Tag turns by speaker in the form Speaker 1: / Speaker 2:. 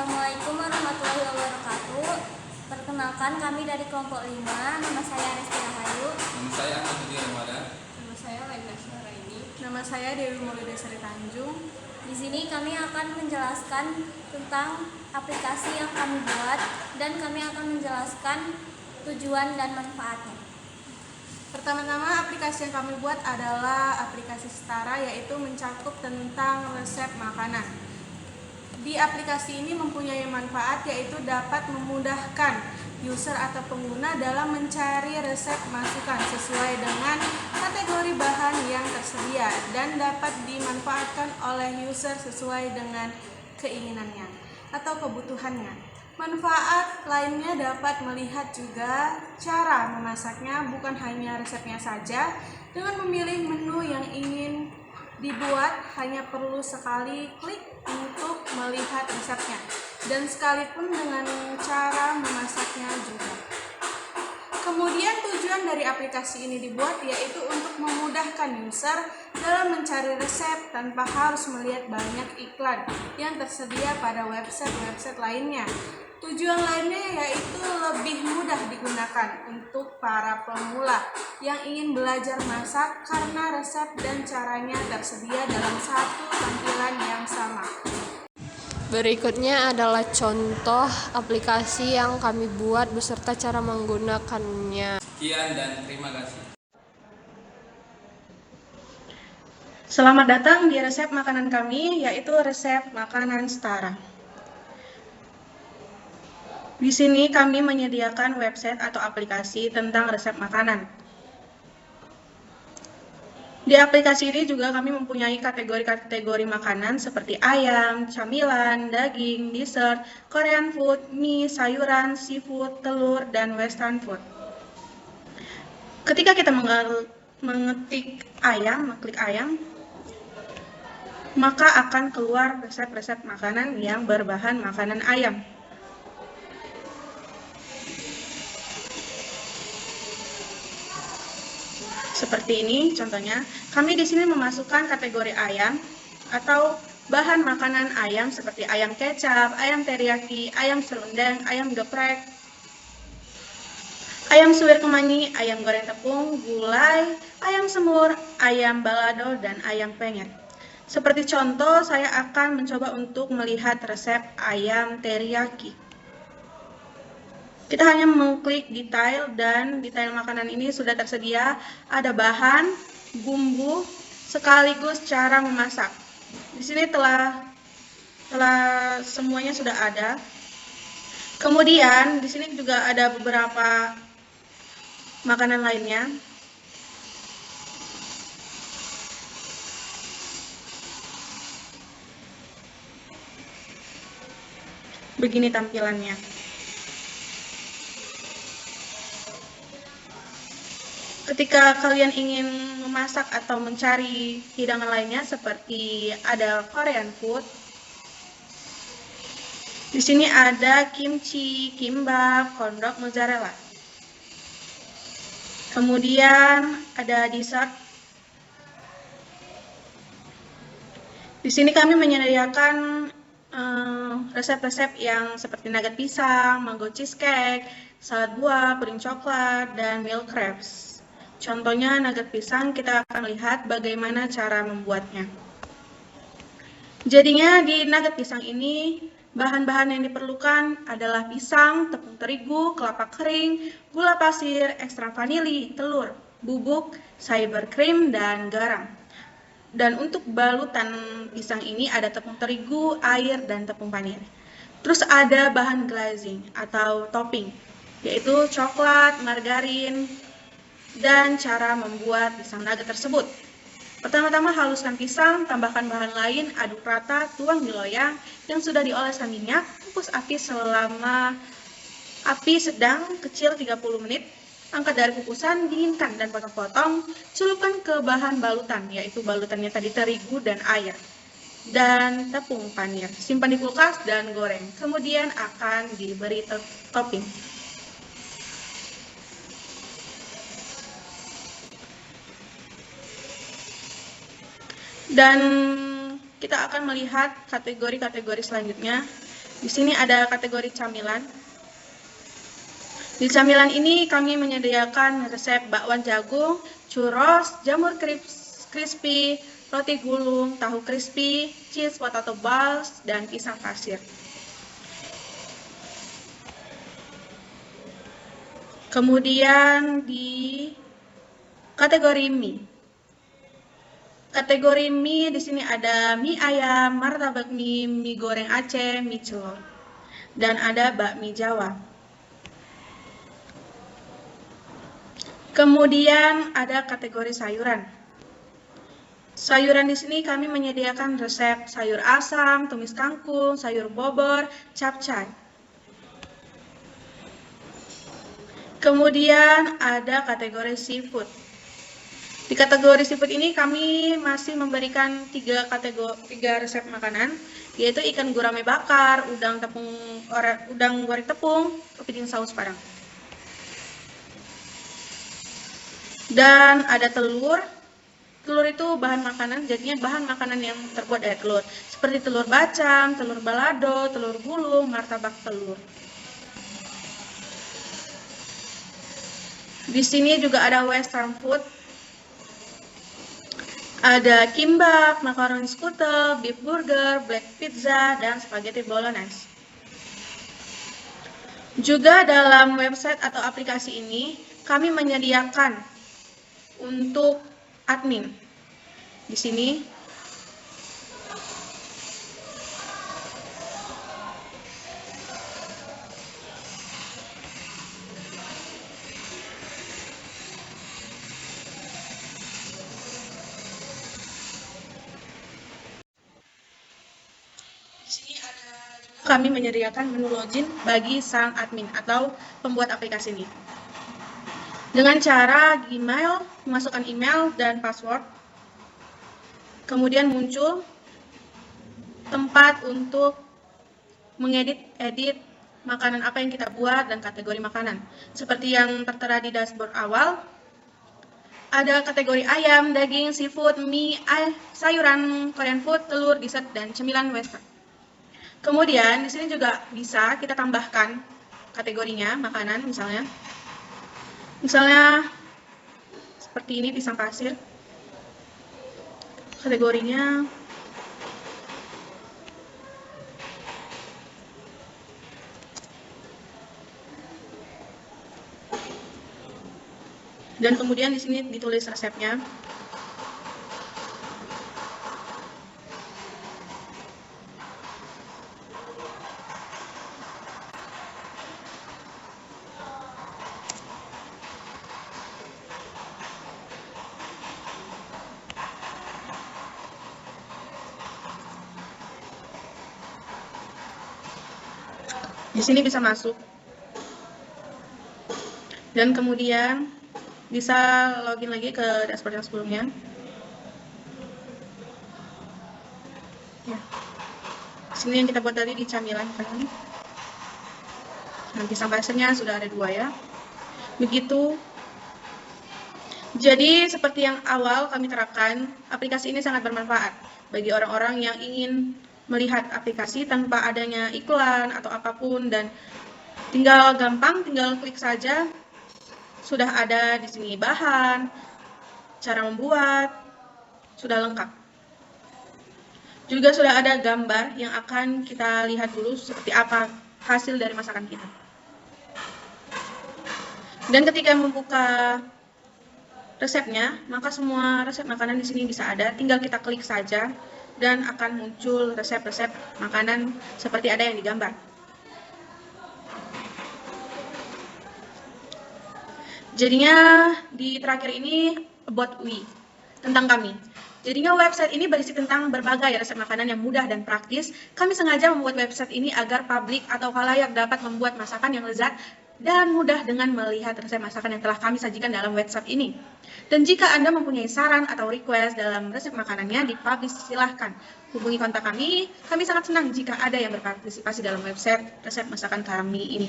Speaker 1: Assalamualaikum warahmatullahi wabarakatuh. Perkenalkan, kami dari kelompok 5. Nama saya Resti Rahayu.
Speaker 2: Nama saya Ahmad Budi Ramadan.
Speaker 3: Nama saya Laina Syaraini.
Speaker 4: Nama saya Dewi Maulida Sri Tanjung.
Speaker 1: Di sini kami akan menjelaskan tentang aplikasi yang kami buat dan kami akan menjelaskan tujuan dan manfaatnya.
Speaker 4: Pertama-tama aplikasi yang kami buat adalah aplikasi Setara, yaitu mencakup tentang resep makanan. Di aplikasi ini mempunyai manfaat, yaitu dapat memudahkan user atau pengguna dalam mencari resep masukan sesuai dengan kategori bahan yang tersedia dan dapat dimanfaatkan oleh user sesuai dengan keinginannya atau kebutuhannya. Manfaat lainnya dapat melihat juga cara memasaknya, bukan hanya resepnya saja. Dengan memilih menu yang ingin dibuat, hanya perlu sekali klik untuk melihat resepnya, dan sekalipun dengan cara memasaknya juga. Kemudian tujuan dari aplikasi ini dibuat yaitu untuk memudahkan user dalam mencari resep tanpa harus melihat banyak iklan yang tersedia pada website-website lainnya. Tujuan lainnya yaitu lebih mudah digunakan untuk para pemula yang ingin belajar masak karena resep dan caranya tersedia dalam satu tampilan yang sama.
Speaker 3: Berikutnya adalah contoh aplikasi yang kami buat beserta cara menggunakannya.
Speaker 2: Sekian dan terima kasih.
Speaker 4: Selamat datang di resep makanan kami, yaitu resep makanan Setara. Di sini kami menyediakan website atau aplikasi tentang resep makanan. Di aplikasi ini juga kami mempunyai kategori-kategori makanan seperti ayam, camilan, daging, dessert, Korean food, mie, sayuran, seafood, telur, dan western food. Ketika kita mengklik ayam, maka akan keluar resep-resep makanan yang berbahan makanan ayam. Seperti ini contohnya, kami di sini memasukkan kategori ayam atau bahan makanan ayam seperti ayam kecap, ayam teriyaki, ayam serundeng, ayam geprek, ayam suwir kemangi, ayam goreng tepung, gulai, ayam semur, ayam balado, dan ayam penyet. Seperti contoh, saya akan mencoba untuk melihat resep ayam teriyaki. Kita hanya mengklik detail, dan detail makanan ini sudah tersedia. Ada bahan, bumbu, sekaligus cara memasak. Di sini telah semuanya sudah ada. Kemudian di sini juga ada beberapa makanan lainnya. Begini tampilannya. Ketika kalian ingin memasak atau mencari hidangan lainnya seperti ada Korean food, di sini ada kimchi, kimbap, kondok, mozzarella. Kemudian ada dessert. Di sini kami menyediakan resep-resep yang seperti nugget pisang, mango cheesecake, salad buah, puding coklat, dan milk crepes. Contohnya nugget pisang, kita akan melihat bagaimana cara membuatnya. Jadinya di nugget pisang ini, bahan-bahan yang diperlukan adalah pisang, tepung terigu, kelapa kering, gula pasir, ekstra vanili, telur, bubuk, sour cream, dan garam. Dan untuk balutan pisang ini ada tepung terigu, air, dan tepung vanili. Terus ada bahan glazing atau topping, yaitu coklat, margarin, dan cara membuat pisang nugget tersebut. Pertama-tama haluskan pisang, tambahkan bahan lain, aduk rata, tuang di loyang yang sudah dioleskan minyak, kukus api selama api sedang kecil 30 menit, angkat dari kukusan, dinginkan dan potong-potong, celupkan ke bahan balutan, yaitu balutannya tadi terigu dan air, dan tepung panir. Simpan di kulkas dan goreng, kemudian akan diberi topping. Dan kita akan melihat kategori-kategori selanjutnya. Di sini ada kategori camilan. Di camilan ini kami menyediakan resep bakwan jagung, churros, jamur crispy, roti gulung, tahu crispy, cheese potato balls, dan pisang pasir. Kemudian di kategori mie. Kategori mie di sini ada mie ayam, martabak mie, mie goreng Aceh, mie celor, dan ada bakmi Jawa. Kemudian ada kategori sayuran. Sayuran di sini kami menyediakan resep sayur asam, tumis kangkung, sayur bobor, capcay. Kemudian ada kategori seafood. Di kategori seafood ini kami masih memberikan tiga resep makanan, yaitu ikan gurame bakar, udang goreng tepung, kepiting saus Padang. Dan ada telur. Telur itu bahan makanan, jadinya bahan makanan yang terbuat dari telur, seperti telur bacang, telur balado, telur gulung, martabak telur. Di sini juga ada western food. Ada kimbap, makaroni skutel, beef burger, black pizza, dan spaghetti bolognese. Juga dalam website atau aplikasi ini, kami menyediakan untuk admin. Di sini kami menyediakan menu login bagi sang admin atau pembuat aplikasi ini. Dengan cara Gmail, memasukkan email dan password, kemudian muncul tempat untuk mengedit makanan apa yang kita buat dan kategori makanan. Seperti yang tertera di dashboard awal, ada kategori ayam, daging, seafood, mie, sayuran, Korean food, telur, dessert, dan cemilan western. Kemudian di sini juga bisa kita tambahkan kategorinya makanan, misalnya seperti ini pisang pasir. Kategorinya dan kemudian di sini ditulis resepnya. Di sini bisa masuk dan kemudian bisa login lagi ke dashboard yang sebelumnya. Ya. Sini yang kita buat tadi di camilan kan. Nah, pisang pasirnya sudah ada 2 ya. Begitu. Jadi seperti yang awal kami terapkan, aplikasi ini sangat bermanfaat bagi orang-orang yang ingin melihat aplikasi tanpa adanya iklan atau apapun, dan tinggal klik saja, sudah ada di sini bahan, cara membuat, sudah lengkap. Juga sudah ada gambar yang akan kita lihat dulu seperti apa hasil dari masakan kita. Dan ketika membuka resepnya, maka semua resep makanan di sini bisa ada, tinggal kita klik saja dan akan muncul resep-resep makanan seperti ada yang digambar. Jadinya di terakhir ini about we, tentang kami. Jadinya website ini berisi tentang berbagai resep makanan yang mudah dan praktis. Kami sengaja membuat website ini agar publik atau khalayak dapat membuat masakan yang lezat dan mudah dengan melihat resep masakan yang telah kami sajikan dalam website ini. Dan jika Anda mempunyai saran atau request dalam resep makanannya, dipublish, silahkan hubungi kontak kami. Kami sangat senang jika ada yang berpartisipasi dalam website resep masakan kami ini.